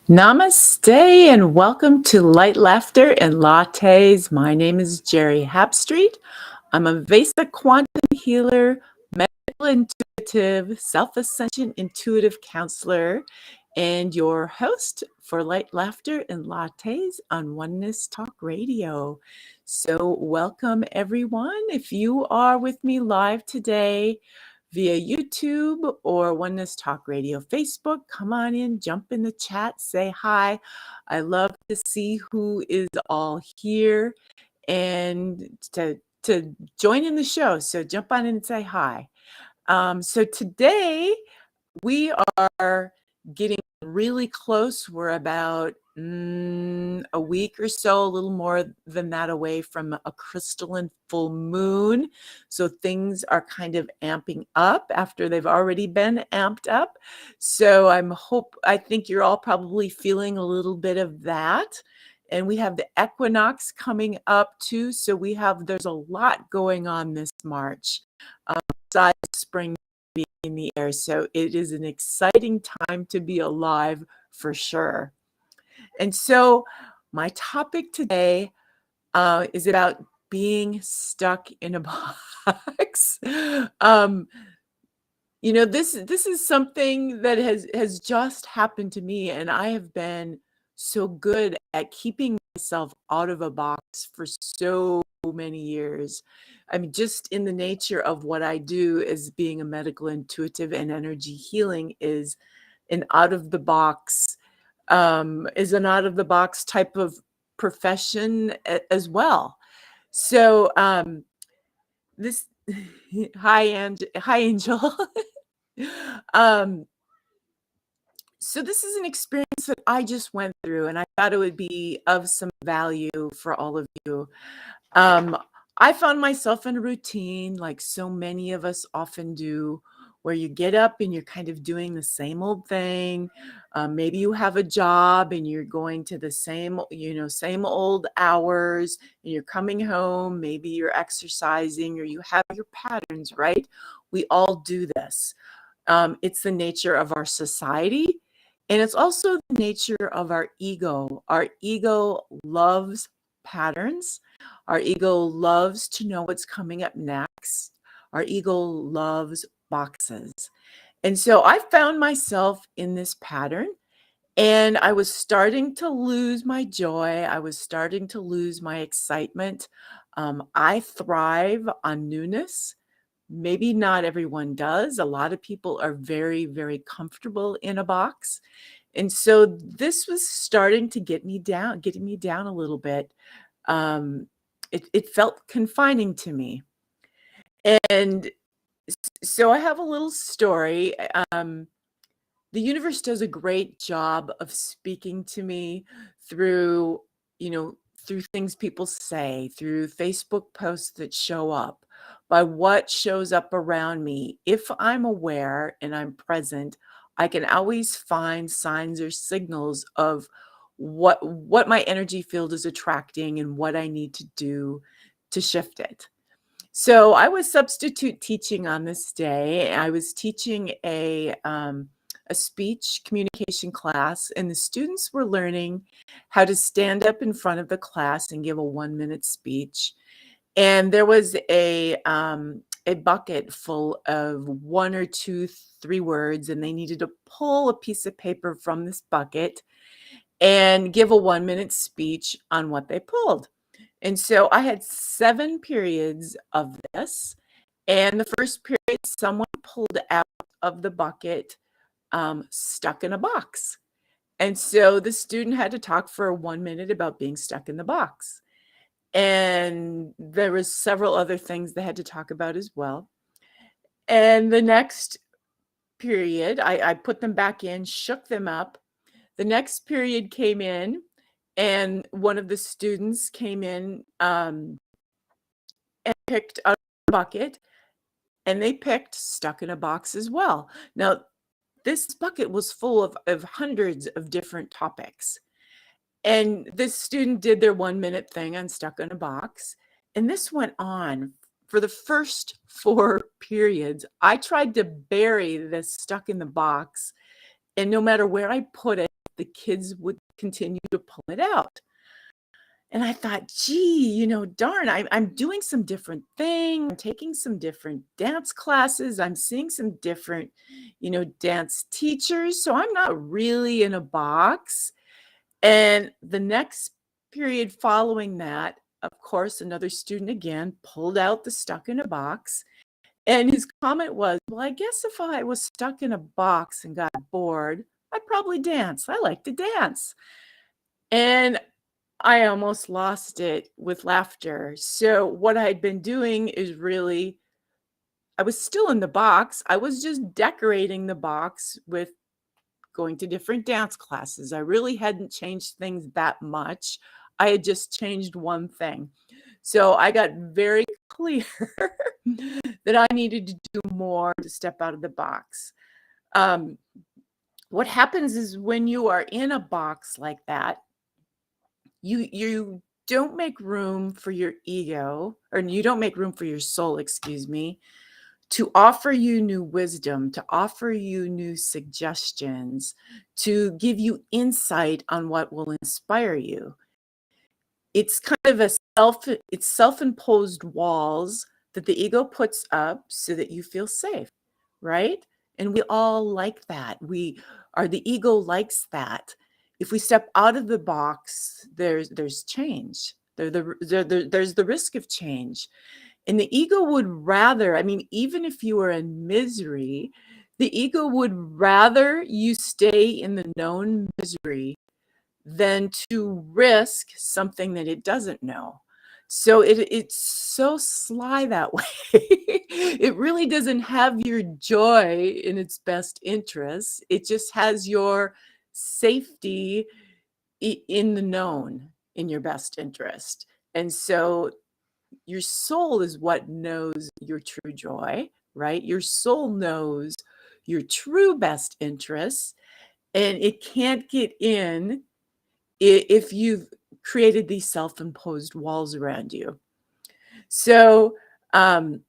Namaste and welcome to Light Laughter and Lattes. My name is Geri Habstritt. I'm a Avesa quantum healer, medical intuitive, self-ascension intuitive counselor, and your host for Light Laughter and Lattes on Oneness Talk Radio. So welcome everyone. If you are with me live today, via YouTube or Oneness Talk Radio Facebook, come on in, jump in the chat, say hi. I love to see who is all here and to join in the show. So jump on in and say hi. So today we are getting really close. We're about a week or so, a little more than that away from a crystalline full moon. So things are kind of amping up after they've already been amped up. So I think you're all probably feeling a little bit of that. And we have the equinox coming up too. So there's a lot going on this March. Besides spring in the air. So it is an exciting time to be alive for sure. And so my topic today is about being stuck in a box. This is something that has just happened to me, and I have been so good at keeping myself out of a box for so many years. I mean, just in the nature of what I do as being a medical intuitive and energy healing is an out of the box type of profession as well. So this hi Angel. So this is an experience that I just went through, and I thought it would be of some value for all of you. I found myself in a routine like so many of us often do, where you get up and you're kind of doing the same old thing. Maybe you have a job and you're going to the same old hours, and you're coming home. Maybe you're exercising or you have your patterns, right? We all do this. It's the nature of our society. And it's also the nature of our ego. Our ego loves patterns. Our ego loves to know what's coming up next. Our ego loves boxes. And so I found myself in this pattern, and I was starting to lose my joy. I was starting to lose my excitement. I thrive on newness. Maybe not everyone does. A lot of people are very, very comfortable in a box. And so this was starting to getting me down a little bit. It felt confining to me. And so I have a little story. The universe does a great job of speaking to me through, through things people say, through Facebook posts that show up, by what shows up around me. If I'm aware and I'm present, I can always find signs or signals of what my energy field is attracting and what I need to do to shift it. So I was substitute teaching on this day. I was teaching a speech communication class, and the students were learning how to stand up in front of the class and give a 1-minute speech. And there was a bucket full of 1 or 2, 3 words, and they needed to pull a piece of paper from this bucket and give a 1-minute speech on what they pulled. And so I had 7 periods of this. And the first period, someone pulled out of the bucket, stuck in a box. And so the student had to talk for 1 minute about being stuck in the box. And there was several other things they had to talk about as well. And the next period, I put them back in, shook them up. The next period came in, and one of the students came in and picked out a bucket, and they picked stuck in a box as well. Now, this bucket was full of hundreds of different topics. And this student did their 1-minute thing on stuck in a box. And this went on for the first 4 periods. I tried to bury this stuck in the box. And no matter where I put it, the kids would continue to pull it out. And I thought, gee, darn, I'm doing some different things. I'm taking some different dance classes. I'm seeing some different, dance teachers. So I'm not really in a box. And the next period following that, of course, another student again pulled out the stuck in a box. And his comment was, well, I guess if I was stuck in a box and got bored, I'd probably dance. I like to dance. And I almost lost it with laughter. So what I'd been doing is really, I was still in the box. I was just decorating the box with going to different dance classes. I really hadn't changed things that much. I had just changed one thing. So I got very clear that I needed to do more to step out of the box. What happens is when you are in a box like that, you don't make room for your ego, or you don't make room for your soul, excuse me, to offer you new wisdom, to offer you new suggestions, to give you insight on what will inspire you. It's kind of it's self-imposed walls that the ego puts up so that you feel safe, right? And we all like that. The ego likes that. If we step out of the box, there's change. There's the risk of change. And the ego would rather, even if you are in misery, the ego would rather you stay in the known misery than to risk something that it doesn't know. So it's so sly that way. It really doesn't have your joy in its best interest. It just has your safety in the known in your best interest. And so your soul is what knows your true joy, right? Your soul knows your true best interests, and it can't get in if you've created these self-imposed walls around you. So I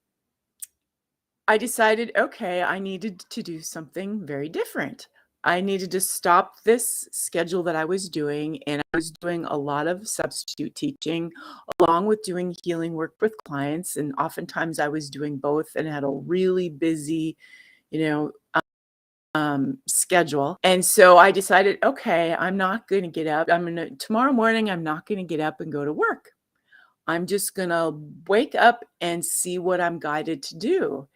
decided, okay, I needed to do something very different. I needed to stop this schedule that I was doing, and I was doing a lot of substitute teaching along with doing healing work with clients. And oftentimes I was doing both and had a really busy, schedule. And so I decided, okay, I'm not going to get up. Tomorrow morning, I'm not going to get up and go to work. I'm just going to wake up and see what I'm guided to do.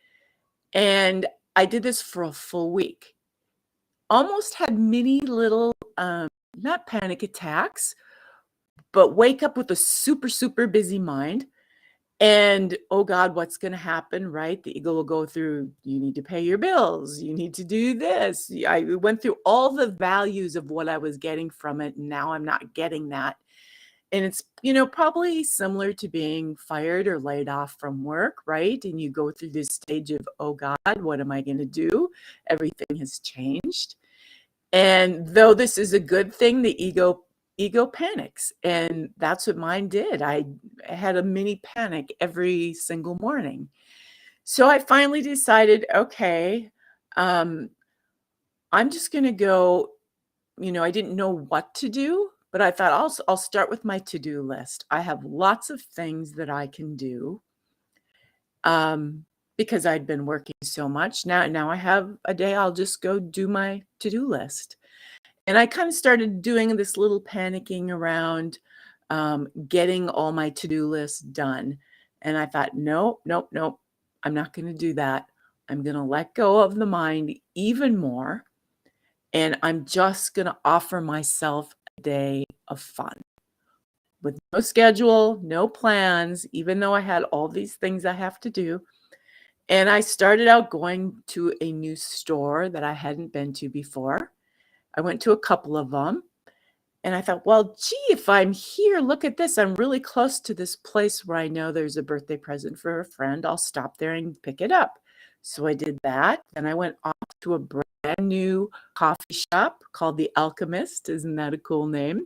And I did this for a full week. Almost had many little, not panic attacks, but wake up with a super, super busy mind. And, oh God, what's going to happen, right? The ego will go through, you need to pay your bills. You need to do this. I went through all the values of what I was getting from it. And now I'm not getting that. And it's, probably similar to being fired or laid off from work, right? And you go through this stage of, oh God, what am I going to do? Everything has changed. And though this is a good thing, the ego panics. And that's what mine did. I had a mini panic every single morning. So I finally decided, okay, I'm just going to go, I didn't know what to do, but I thought I'll start with my to-do list. I have lots of things that I can do because I'd been working so much. Now I have a day, I'll just go do my to-do list. And I kind of started doing this little panicking around getting all my to-do lists done. And I thought, nope, I'm not going to do that. I'm going to let go of the mind even more. And I'm just going to offer myself a day of fun with no schedule, no plans, even though I had all these things I have to do. And I started out going to a new store that I hadn't been to before. I went to a couple of them. And I thought, well, gee, if I'm here, look at this. I'm really close to this place where I know there's a birthday present for a friend. I'll stop there and pick it up. So I did that. And I went off to a brand new coffee shop called The Alchemist. Isn't that a cool name?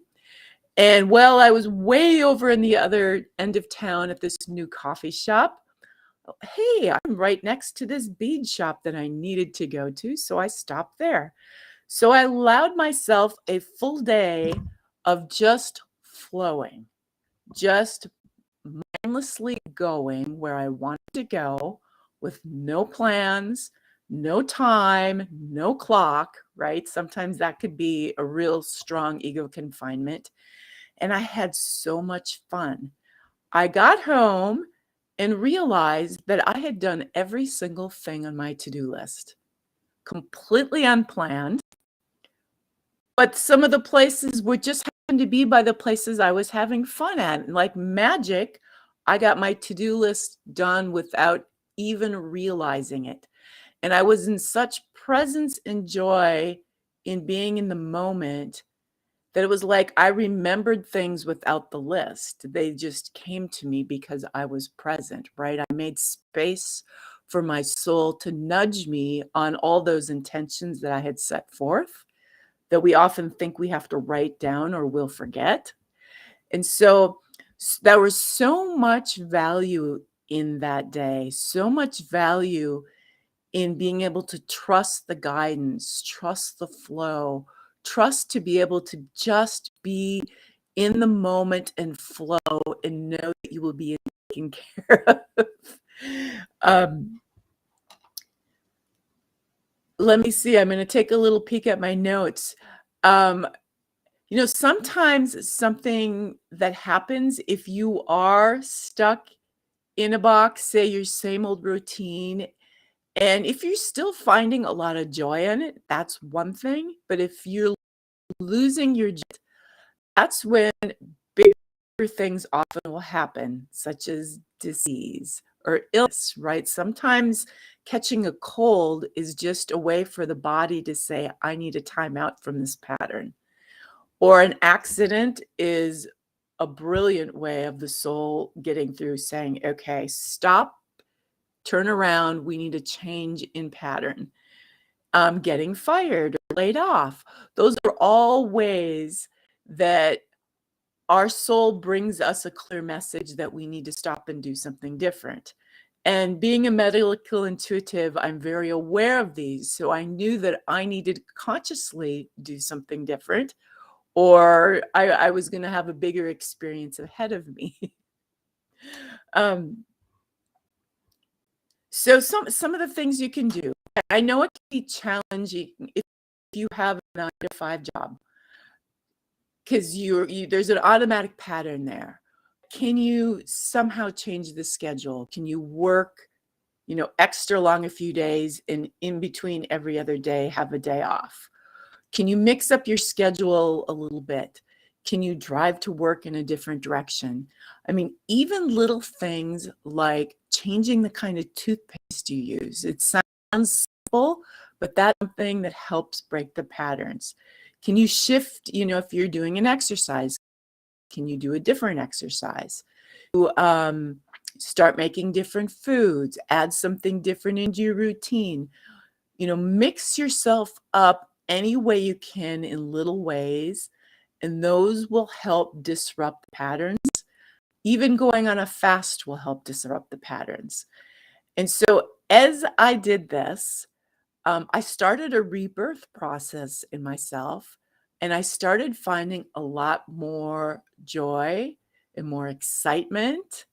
And well, I was way over in the other end of town at this new coffee shop. Hey, I'm right next to this bead shop that I needed to go to. So I stopped there. So I allowed myself a full day of just flowing, just mindlessly going where I wanted to go with no plans, no time, no clock, right? Sometimes that could be a real strong ego confinement. And I had so much fun. I got home and realized that I had done every single thing on my to-do list, completely unplanned. But some of the places would just happen to be by the places I was having fun at. And like magic, I got my to-do list done without even realizing it. And I was in such presence and joy in being in the moment that it was like I remembered things without the list. They just came to me because I was present, right? I made space for my soul to nudge me on all those intentions that I had set forth that we often think we have to write down or we'll forget. And so there was so much value in that day, so much value in being able to trust the guidance, trust the flow, trust to be able to just be in the moment and flow and know that you will be taken care of. Let me see. I'm going to take a little peek at my notes. Sometimes something that happens if you are stuck in a box, say your same old routine, and if you're still finding a lot of joy in it, that's one thing. But if you're losing your joy, that's when bigger things often will happen, such as disease or illness, right? Sometimes catching a cold is just a way for the body to say, I need a timeout from this pattern. Or an accident is a brilliant way of the soul getting through saying, okay, stop, turn around, we need a change in pattern. Getting fired or laid off. Those are all ways that our soul brings us a clear message that we need to stop and do something different. And being a medical intuitive, I'm very aware of these. So I knew that I needed to consciously do something different, or I was going to have a bigger experience ahead of me. So some of the things you can do. I know it can be challenging if you have a 9-to-5 job, because there's an automatic pattern there. Can you somehow change the schedule? Can you work, extra long a few days and in between every other day have a day off? Can you mix up your schedule a little bit? Can you drive to work in a different direction? I mean, even little things like changing the kind of toothpaste you use. It sounds simple, but that's something that helps break the patterns. Can you shift, if you're doing an exercise, can you do a different exercise? Start making different foods, add something different into your routine. Mix yourself up any way you can in little ways, and those will help disrupt patterns. Even going on a fast will help disrupt the patterns. And so as I did this, I started a rebirth process in myself, and I started finding a lot more joy and more excitement.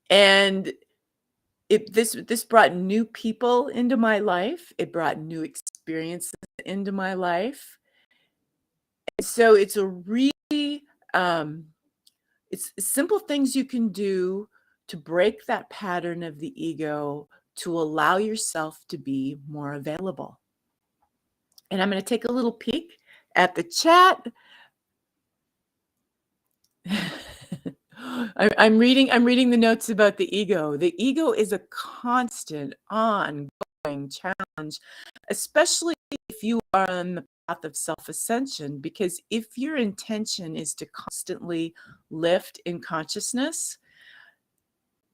And this brought new people into my life. It brought new experiences into my life. And so it's a really it's simple things you can do to break that pattern of the ego, to allow yourself to be more available. And I'm going to take a little peek at the chat. I'm reading the notes about the ego. The ego is a constant, ongoing challenge, especially if you are on the path of self-ascension, because if your intention is to constantly lift in consciousness,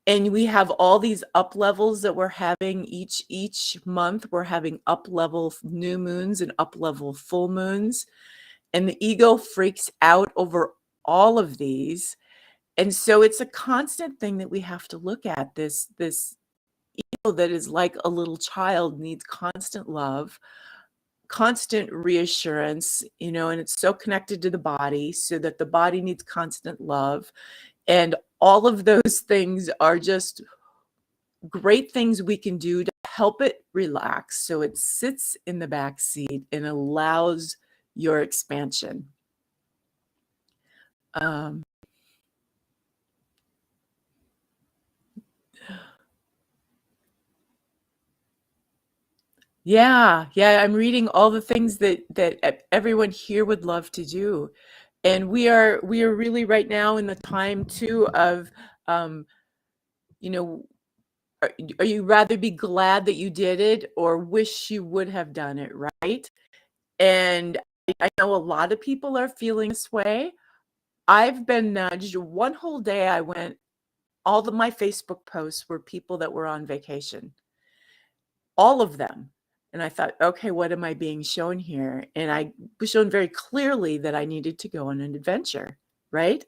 and we have all these up levels that we're having each month, we're having up level new moons and up level full moons, and the ego freaks out over all of these. And so it's a constant thing that we have to look at. This ego that is like a little child needs constant love, constant reassurance, and it's so connected to the body, so that the body needs constant love. And all of those things are just great things we can do to help it relax, so it sits in the back seat and allows your expansion. Um, yeah, yeah, I'm reading all the things that everyone here would love to do. And we are really right now in the time too of, um, you know, are you rather be glad that you did it or wish you would have done it, right? And I know a lot of people are feeling this way. I've been nudged. One whole day I went, my Facebook posts were people that were on vacation, all of them. And I thought, okay, what am I being shown here? And I was shown very clearly that I needed to go on an adventure, right?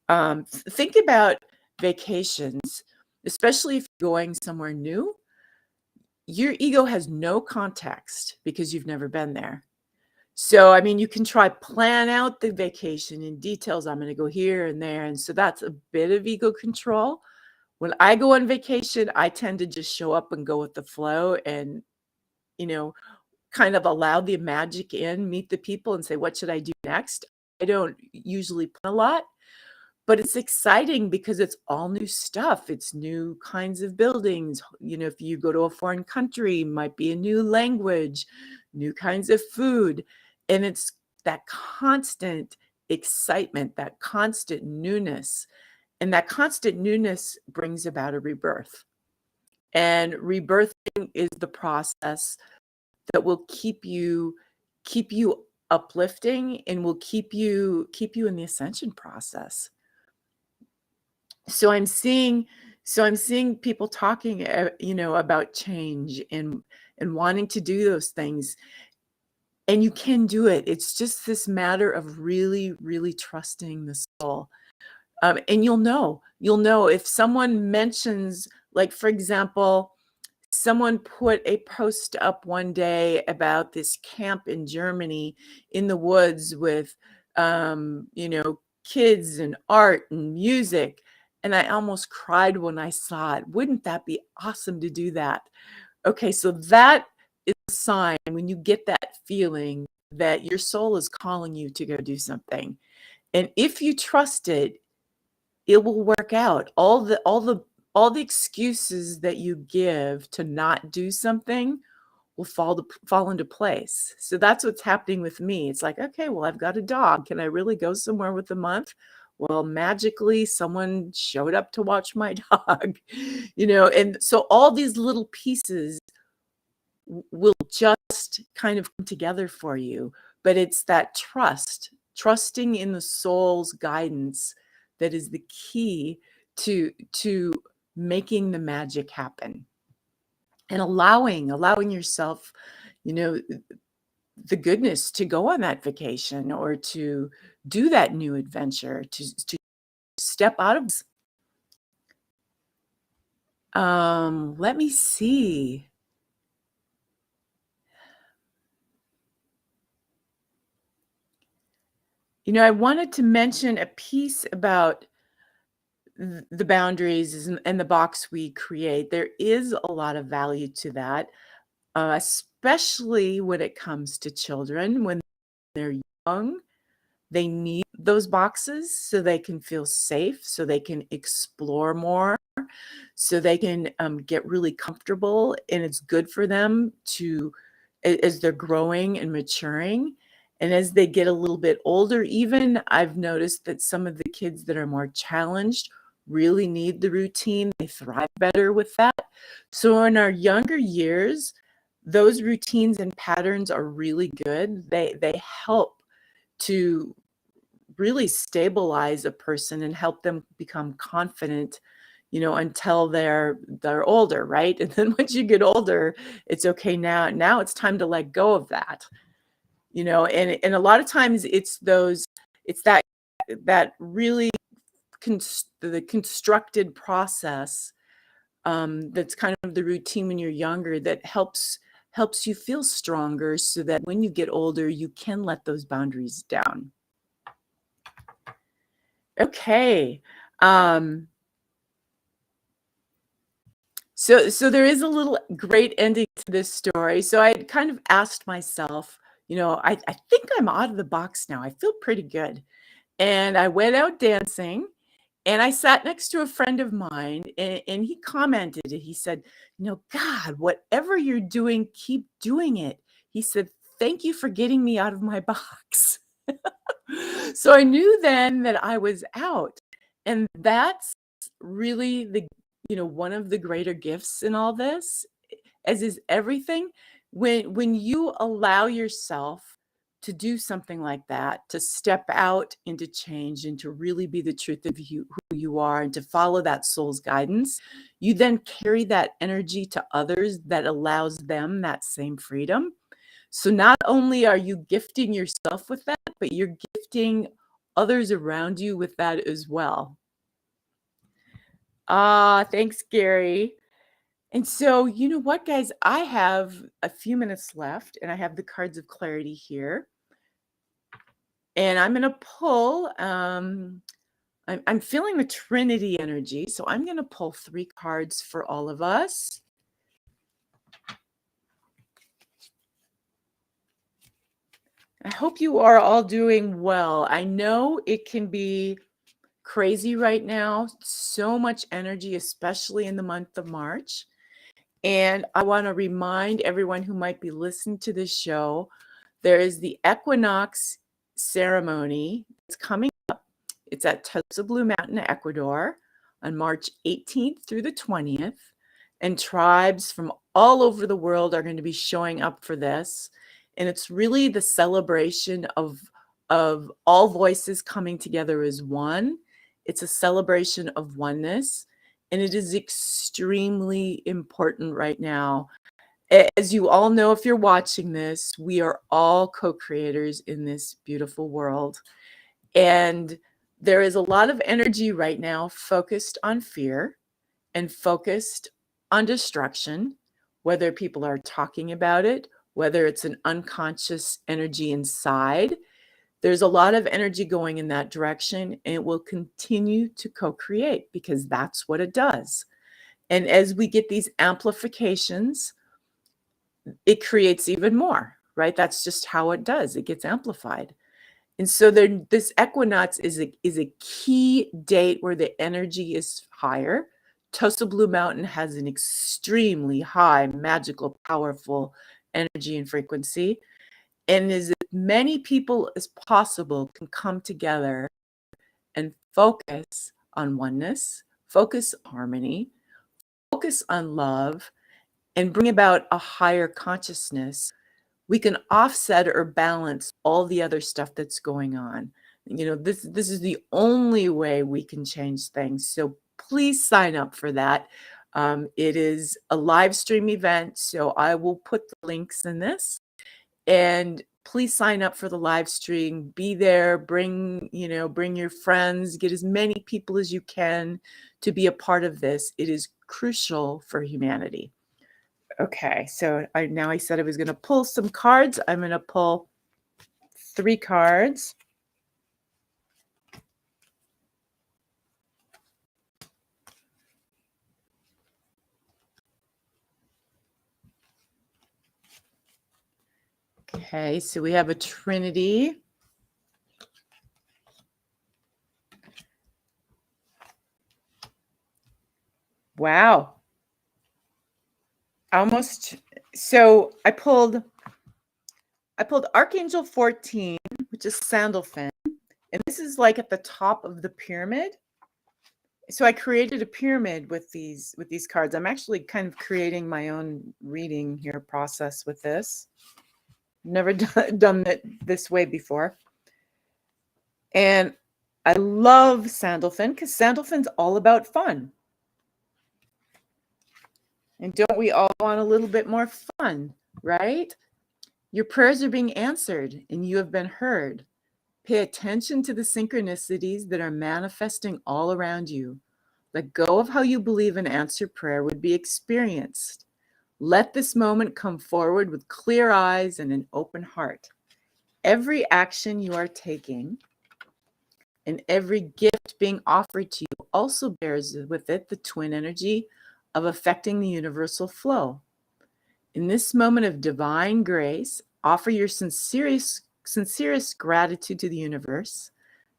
Think about vacations, especially if you're going somewhere new. Your ego has no context because you've never been there. So, I mean, you can try plan out the vacation in details. I'm going to go here and there. And so that's a bit of ego control. When I go on vacation, I tend to just show up and go with the flow and, you know, kind of allow the magic in, meet the people and say, what should I do next? I don't usually plan a lot, but it's exciting because it's all new stuff. It's new kinds of buildings. If you go to a foreign country, might be a new language, new kinds of food. And it's that constant excitement, that constant newness. And that constant newness brings about a rebirth. And rebirthing is the process that will keep you uplifting and will keep you in the ascension process. So I'm seeing people talking, about change and wanting to do those things. And you can do it. It's just this matter of really, really trusting the soul. And you'll know if someone mentions, like, for example, someone put a post up one day about this camp in Germany in the woods with, kids and art and music. And I almost cried when I saw it. Wouldn't that be awesome to do that? Okay, so that is a sign when you get that feeling that your soul is calling you to go do something. And if you trust it, it will work out. All the excuses that you give to not do something will fall into place. So that's what's happening with me. It's like, okay, well, I've got a dog. Can I really go somewhere with a month? Well, magically, someone showed up to watch my dog, and so all these little pieces will just kind of come together for you. But it's that trusting in the soul's guidance that is the key to making the magic happen, and allowing yourself, the goodness to go on that vacation or to do that new adventure, to step out of. Let me see. I wanted to mention a piece about the boundaries and the box we create. There is a lot of value to that, especially when it comes to children. When they're young, they need those boxes so they can feel safe, so they can explore more, so they can get really comfortable. And it's good for them as they're growing and maturing. And as they get a little bit older, even, I've noticed that some of the kids that are more challenged really need the routine. They thrive better with that. So in our younger years, those routines and patterns are really good. They help to really stabilize a person and help them become confident, until they're older, right? And then once you get older, it's okay. Now it's time to let go of that, and a lot of times it's that really the constructed process, that's kind of the routine when you're younger that helps helps you feel stronger so that when you get older, you can let those boundaries down. Okay. So there is a little great ending to this story. So I had kind of asked myself, I think I'm out of the box now. I feel pretty good. And I went out dancing and I sat next to a friend of mine and he commented and he said, God, whatever you're doing, keep doing it. He said, thank you for getting me out of my box. So I knew then that I was out. And that's really one of the greater gifts in all this, as is everything. When you allow yourself to do something like that, to step out into change and to really be the truth of who you are and to follow that soul's guidance, you then carry that energy to others that allows them that same freedom. So not only are you gifting yourself with that, but you're gifting others around you with that as well. Thanks, Geri. And so, you know what, guys? I have a few minutes left, and I have the cards of clarity here. And I'm going to pull, I'm feeling the Trinity energy, so I'm going to pull 3 cards for all of us. I hope you are all doing well. I know it can be crazy right now, so much energy, especially in the month of March. And I want to remind everyone who might be listening to this show, there is the equinox ceremony. It's coming up. It's at Tosa Blue Mountain, Ecuador, on March 18th through the 20th. And tribes from all over the world are going to be showing up for this. And it's really the celebration of all voices coming together as one. It's a celebration of oneness. And it is extremely important right now. As you all know, if you're watching this, we are all co-creators in this beautiful world. And there is a lot of energy right now focused on fear and focused on destruction, whether people are talking about it, whether it's an unconscious energy inside. There's a lot of energy going in that direction, and it will continue to co-create because that's what it does. And as we get these amplifications, it creates even more, right? That's just how it does. It gets amplified. And so this equinox is a key date where the energy is higher. Tosa Blue Mountain has an extremely high, magical, powerful energy and frequency. And as many people as possible can come together and focus on oneness, focus on harmony, focus on love, and bring about a higher consciousness, we can offset or balance all the other stuff that's going on. This is the only way we can change things. So please sign up for that. It is a live stream event, so I will put the links in this. And please sign up for the live stream. Be there. Bring your friends. Get as many people as you can to be a part of this. It is crucial for humanity. Okay, so I said I was going to pull some cards. I'm going to pull 3 cards. Okay, so we have a Trinity. Wow. Almost. So I pulled Archangel 14, which is Sandalphon. And this is like at the top of the pyramid. So I created a pyramid with these cards. I'm actually kind of creating my own reading here process with this. Never done it this way before. And I love Sandalphon because Sandalphon's all about fun. And don't we all want a little bit more fun, right? Your prayers are being answered and you have been heard. Pay attention to the synchronicities that are manifesting all around you. Let go of how you believe an answered prayer would be experienced. Let this moment come forward with clear eyes and an open heart. Every action you are taking and every gift being offered to you also bears with it the twin energy of affecting the universal flow. In this moment of divine grace, offer your sincerest gratitude to the universe.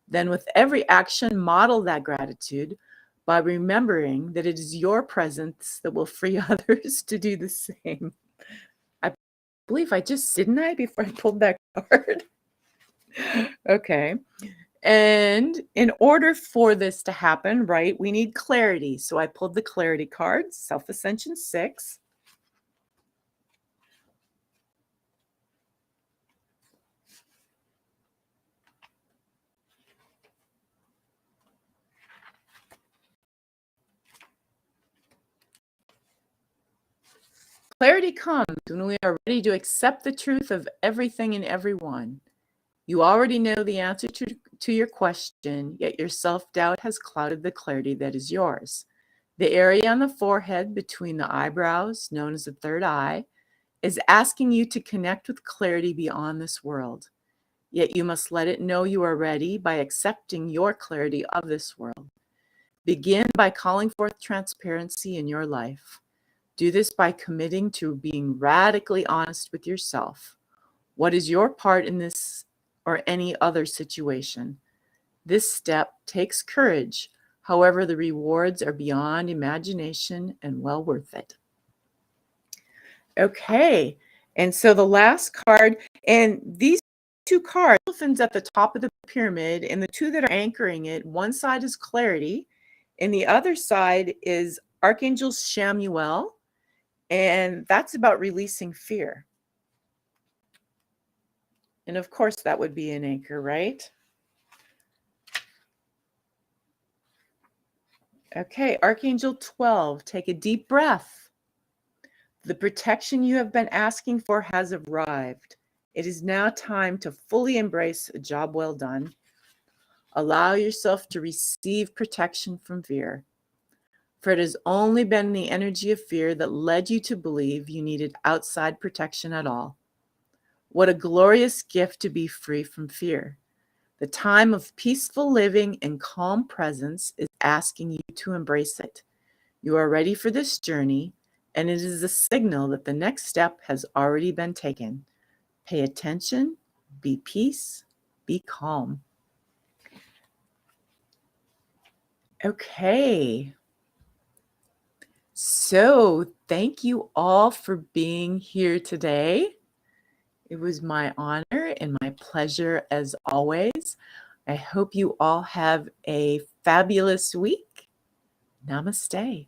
Then, with every action, model that gratitude by remembering that it is your presence that will free others to do the same. I believe I just didn't I before I pulled that card? Okay. And in order for this to happen, right, we need clarity. So I pulled the clarity card, Self-Ascension 6. Clarity comes when we are ready to accept the truth of everything and everyone. You already know the answer to your question, yet your self-doubt has clouded the clarity that is yours. The area on the forehead between the eyebrows, known as the third eye, is asking you to connect with clarity beyond this world. Yet you must let it know you are ready by accepting your clarity of this world. Begin by calling forth transparency in your life. Do this by committing to being radically honest with yourself. What is your part in this or any other situation? This step takes courage. However, the rewards are beyond imagination and well worth it. Okay, and so the last card, and these two cards, elephants at the top of the pyramid, and the two that are anchoring it, one side is clarity, and the other side is Archangel Shamuel, and that's about releasing fear. And of course, that would be an anchor, right? Okay, Archangel 12, take a deep breath. The protection you have been asking for has arrived. It is now time to fully embrace a job well done. Allow yourself to receive protection from fear. For it has only been the energy of fear that led you to believe you needed outside protection at all. What a glorious gift to be free from fear. The time of peaceful living and calm presence is asking you to embrace it. You are ready for this journey, and it is a signal that the next step has already been taken. Pay attention, be peace, be calm. Okay. So thank you all for being here today. It was my honor and my pleasure as always. I hope you all have a fabulous week. Namaste.